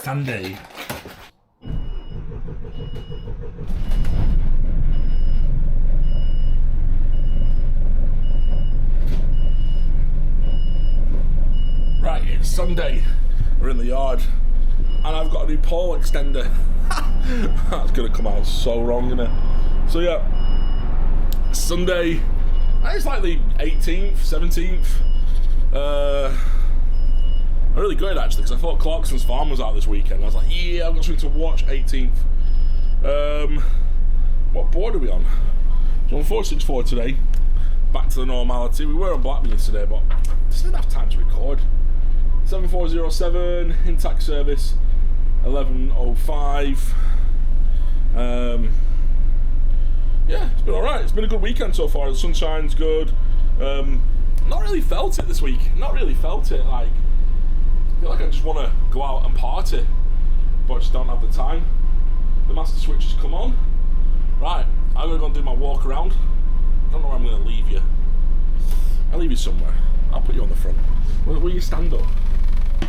Sunday. Right, it's Sunday. We're in the yard, and I've got a new pole extender. That's gonna come out so wrong, isn't it? So yeah, Sunday. It's like the 18th, 17th. I'm really good actually, because I thought Clarkson's Farm was out this weekend. I was like, yeah, I've got something to watch. 18th. What board are we on? So on 464 today. Back to the normality. We were on Blackburn yesterday, but just didn't have time to record. 7407 intact service. 1105. Yeah, it's been alright. It's been a good weekend so far. The sunshine's good. Not really felt it this week. Not really felt it. Like, I feel like I just want to go out and party, but I just don't have the time. The master switch has come on. Right, I'm going to go and do my walk around. I don't know where I'm going to leave you. I'll leave you somewhere. I'll put you on the front. Will you stand up?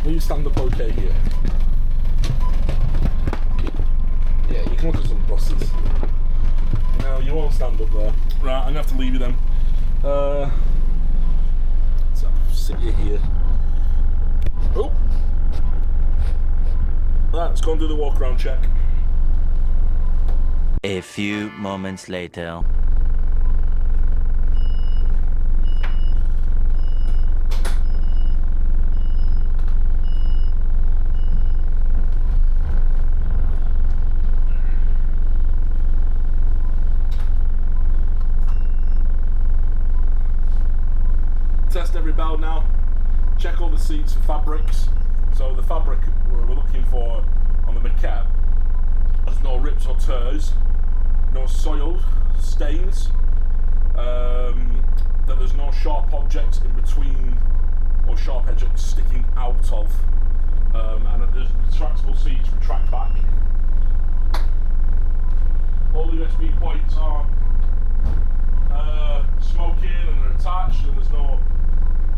Will you stand up okay here? Yeah, you can look at some buses. No, you won't stand up there. Right, I'm going to have to leave you then. So, sit you here. Oh! Right, let's go and do the walk around check. A few moments later. Test every bell now. Check all the seats for fabrics. So the fabric we're looking for on the maquette, there's no rips or tears, no soiled stains, that there's no sharp objects in between or sharp objects sticking out of, and that there's retractable seats retract back. All the USB points are smoking and they're attached, and there's no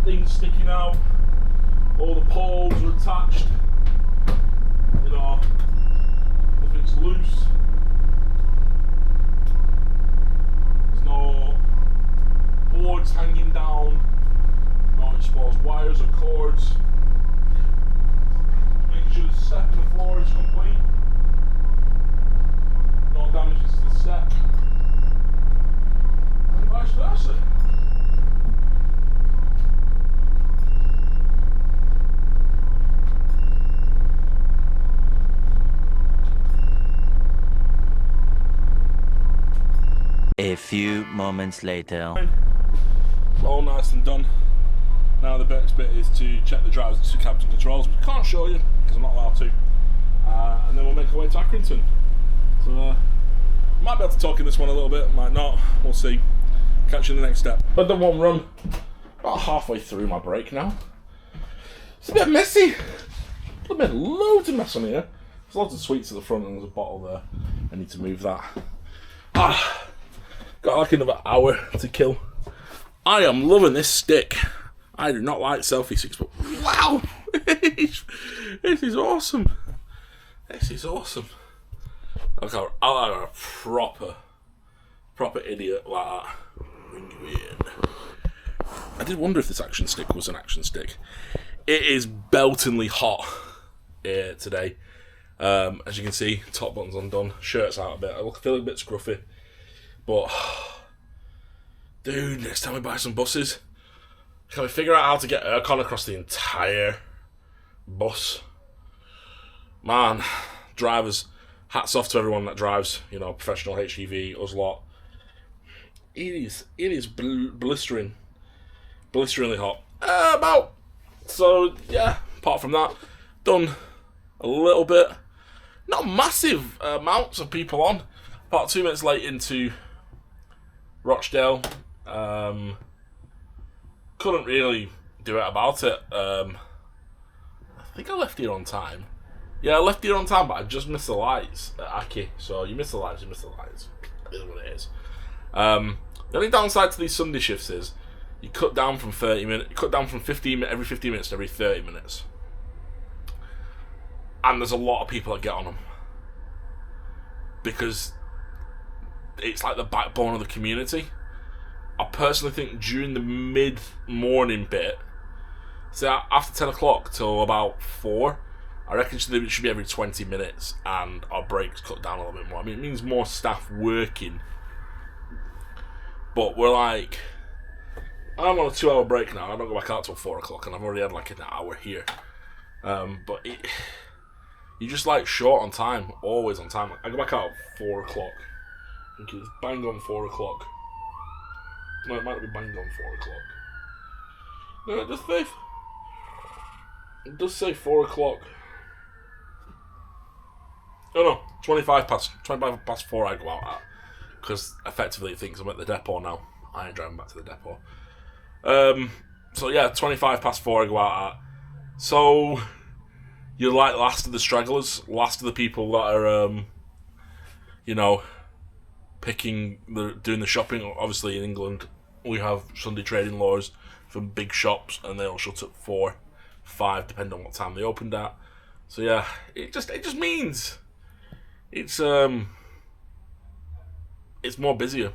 things sticking out. All the poles are attached. You know, if it's loose, there's no boards hanging down, no exposed wires or cords. Making sure the step in the floor is complete. No damages to the step. And vice versa. A few moments later. All nice and done. Now the next bit is to check the driver's cabs and controls, which I can't show you because I'm not allowed to. And then we'll make our way to Accrington. So might be able to talk in this one a little bit, might not. We'll see. Catch you in the next step. But the one run, about halfway through my break now. It's a bit messy. There's been loads of mess on here. There's lots of sweets at the front and there's a bottle there. I need to move that. Got like another hour to kill. I am loving this stick. I do not like selfie sticks, but wow! This is awesome. This is awesome. I'm a proper idiot like that. Bring you in. I did wonder if this action stick was an action stick. It is beltingly hot here today. As you can see, top button's undone, shirt's out a bit. I feel a bit scruffy. But, dude, next time we buy some buses, can we figure out how to get aircon across the entire bus? Man, drivers, hats off to everyone that drives, you know, professional HGV, us lot. It is blisteringly hot. So, yeah, apart from that, done a little bit, not massive amounts of people on. About 2 minutes late into Rochdale. Couldn't really do it about it. I think I left here on time. Yeah, I left here on time, but I just missed the lights at Aki. So you miss the lights, you miss the lights. It is what it is. The only downside to these Sunday shifts is you cut down from 30 minutes. You cut down from 15 every 15 minutes to every 30 minutes. And there's a lot of people that get on them. Because it's like the backbone of the community. I personally think during the mid-morning bit, so after 10 o'clock till about 4, I reckon it should be every 20 minutes and our breaks cut down a little bit more. I mean, it means more staff working. But we're like, I'm on a 2-hour break now. I don't go back out till 4 o'clock and I've already had like an hour here. But you're just like short on time, always on time. I go back out at 4 o'clock. I think it's bang on 4 o'clock. No, it might not be bang on 4 o'clock. No, it does say 4 o'clock. Oh no, 25 past 4 I go out at. Because effectively it thinks I'm at the depot now. I ain't driving back to the depot. So yeah, 25 past 4 I go out at. So you're like last of the stragglers, last of the people that are, doing the shopping. Obviously in England we have Sunday trading laws for big shops and they all shut at 4, 5 depending on what time they opened at. So yeah, it just means it's more busier.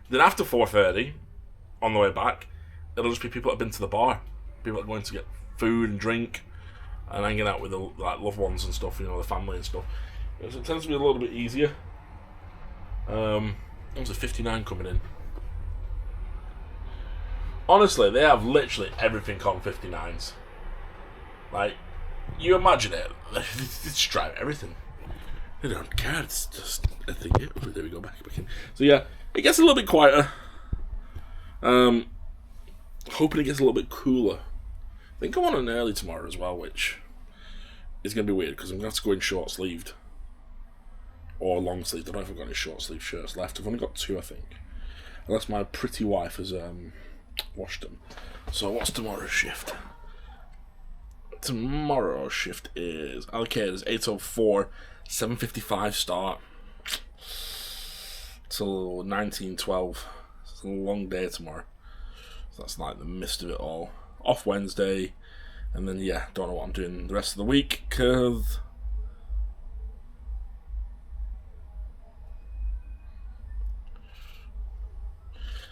Then after 4:30 on the way back, it'll just be people that have been to the bar, people that are going to get food and drink and hanging out with the loved ones and stuff, the family and stuff. So it tends to be a little bit easier. There's a 59 coming in. Honestly, they have literally everything on 59s. Like, you imagine it, they just drive everything. They don't care, it's just a thing. There we go, back in. So yeah, it gets a little bit quieter. Hoping it gets a little bit cooler. I think I'm on an early tomorrow as well, which is going to be weird because I'm going to have to go in short sleeved. Or long sleeved. I don't know if I've got any short sleeve shirts left. I've only got 2, I think. Unless my pretty wife has washed them. So what's tomorrow's shift? Tomorrow's shift is allocated as 8:04, 7:55 start till 19:12. It's a long day tomorrow. So that's like the midst of it all. Off Wednesday, and then yeah, don't know what I'm doing the rest of the week because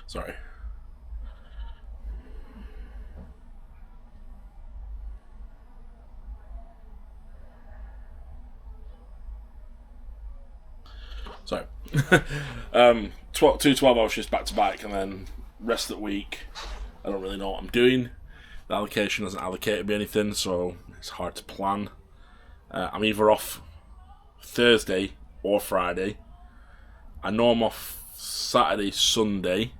sorry. Sorry. 2 12-hour shifts back to back, and then rest of the week, I don't really know what I'm doing. The allocation hasn't allocated me anything, so it's hard to plan. I'm either off Thursday or Friday. I know I'm off Saturday, Sunday,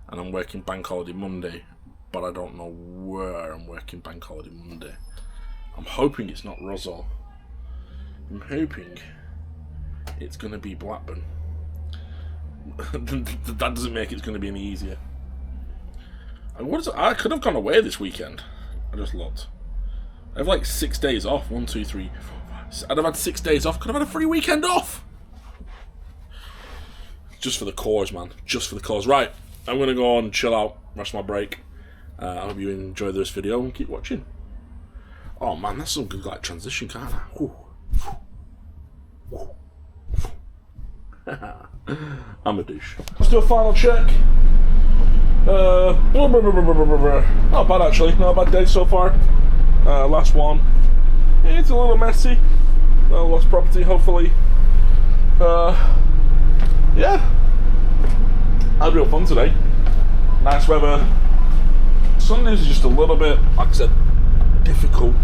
and I'm working Bank Holiday Monday, but I don't know where I'm working Bank Holiday Monday. I'm hoping it's not Rosal. I'm hoping it's going to be Blackburn. That doesn't make it's going to be any easier. I could have gone away this weekend. I just looked. I have like 6 days off. 1, 2, 3, 4, 5. I'd have had 6 days off. Could have had a free weekend off. Just for the cause, man. Just for the cause. Right. I'm going to go on, chill out, rest my break. I hope you enjoy this video and keep watching. Oh man, that's some good transition, can't I? I'm a douche. Let's do a final check. Not bad actually, not a bad day so far. Last one. It's a little messy. Lost property, hopefully. Yeah. Had real fun today. Nice weather. Sundays is just a little bit, like I said, difficult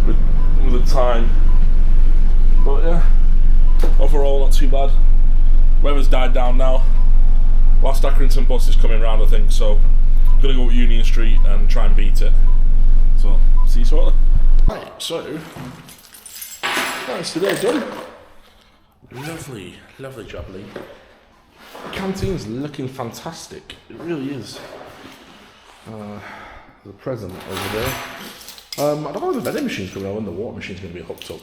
with the time. But yeah, overall not too bad. Weather's died down now. Last Accrington bus is coming round, I think, so I'm going to go to Union Street and try and beat it. So, see you shortly. Right, so, that's today done. Lovely, lovely job, Lee. The canteen's looking fantastic. It really is. The present over there. I don't know if the vending machine's coming out when the water machine's going to be hooked up.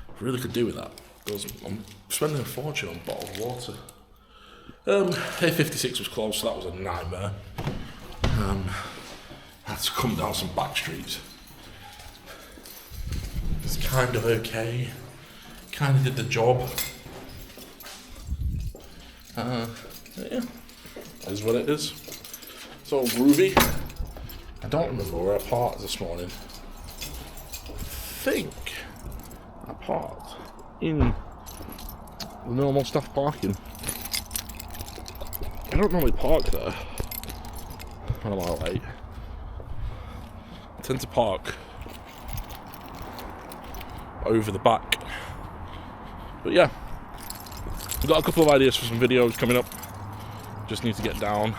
I really could do with that. Because I'm spending a fortune on bottled water. A56 was closed, so that was a nightmare. Had to come down some back streets. It's kind of okay. Kind of did the job. Yeah, is what it is. It's all groovy. I don't remember where I parked this morning. I think I parked in the normal staff parking. I don't normally park there when I'm out late. I tend to park over the back. But yeah, we've got a couple of ideas for some videos coming up. Just need to get down,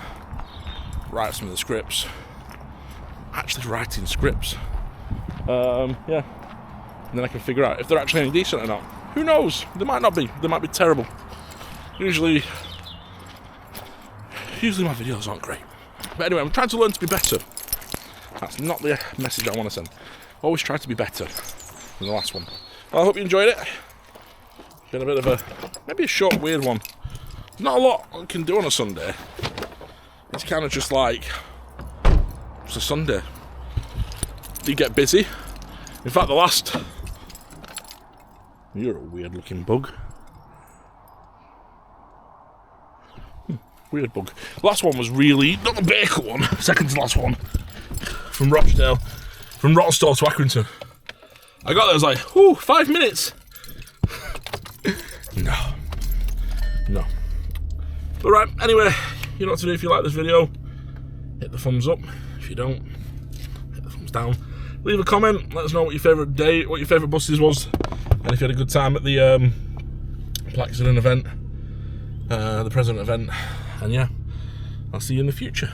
write some of the scripts. Actually writing scripts. Yeah. And then I can figure out if they're actually any decent or not. Who knows? They might not be. They might be terrible. Usually my videos aren't great. But anyway, I'm trying to learn to be better. That's not the message I want to send. Always try to be better than the last one. Well, I hope you enjoyed it. Been a bit of maybe a short, weird one. Not a lot I can do on a Sunday. It's kind of just like, it's a Sunday. You get busy. In fact, you're a weird looking bug. Weird bug. Last one was really, not the Baker one, second to last one. From Rochdale, from Rochdale to Accrington. I got there, I was like, ooh, 5 minutes. No. Alright, anyway, you know what to do if you like this video. Hit the thumbs up. If you don't, hit the thumbs down. Leave a comment, let us know what your favourite day, what your favourite buses was, and if you had a good time at the Plaxton event, the President event, and yeah, I'll see you in the future.